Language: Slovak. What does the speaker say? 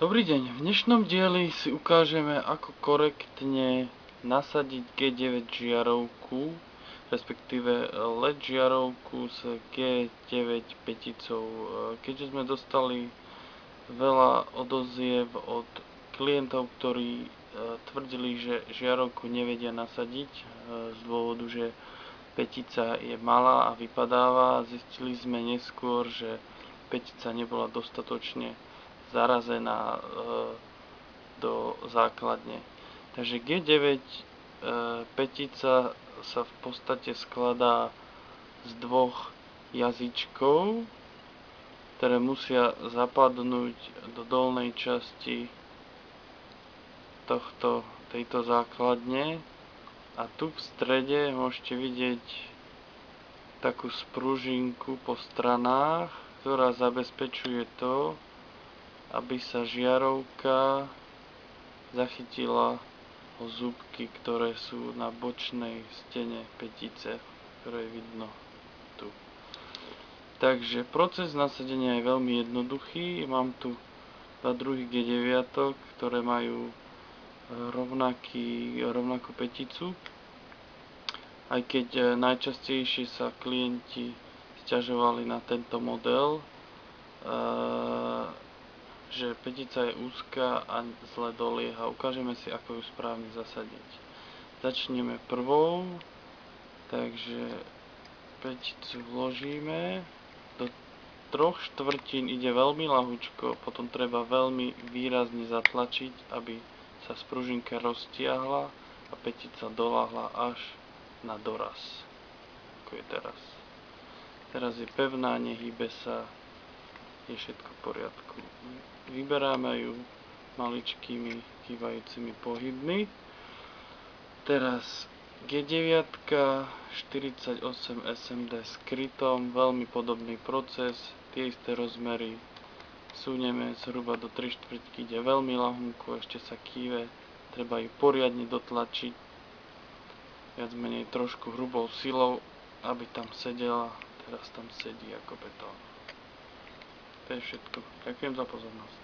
Dobrý deň, v dnešnom dieli si ukážeme, ako korektne nasadiť G9 žiarovku, respektíve LED žiarovku s G9 päticou. Keďže sme dostali veľa odoziev od klientov, ktorí tvrdili, že žiarovku nevedia nasadiť z dôvodu, že pätica je malá a vypadáva, zistili sme neskôr, že pätica nebola dostatočne zarazená do základne. Takže G9 pätica sa v podstate skladá z dvoch jazyčkov, ktoré musia zapadnúť do dolnej časti tejto základne. A tu v strede môžete vidieť takú sprúžinku po stranách, ktorá zabezpečuje to, aby sa žiarovka zachytila o zúbky, ktoré sú na bočnej stene pätice, ktoré vidno tu. Takže proces nasadenia je veľmi jednoduchý. Mám tu dva druhy G9, ktoré majú rovnakú päticu. Aj keď najčastejšie sa klienti sťažovali na tento model, že pätica je úzka a zle dolieha. Ukážeme si, ako ju správne zasadiť. Začneme prvou, takže päticu vložíme. Do 3/4 ide veľmi ľahučko, potom treba veľmi výrazne zatlačiť, aby sa spružinka roztiahla a pätica doľahla až na doraz, ako je teraz. Teraz je pevná, nehýbe sa, je všetko v poriadku. Vyberáme ju maličkými kývajúcimi pohybmi. Teraz G9 48 SMD s krytom, veľmi podobný proces, tie isté rozmery. Súneme zhruba do 3/4, ide veľmi ľahúnko, ešte sa kýve, treba ju poriadne dotlačiť, viac menej trošku hrubou silou, aby tam sedela. Teraz tam sedí ako betón. To je všetko. Ďakujem za pozornosť.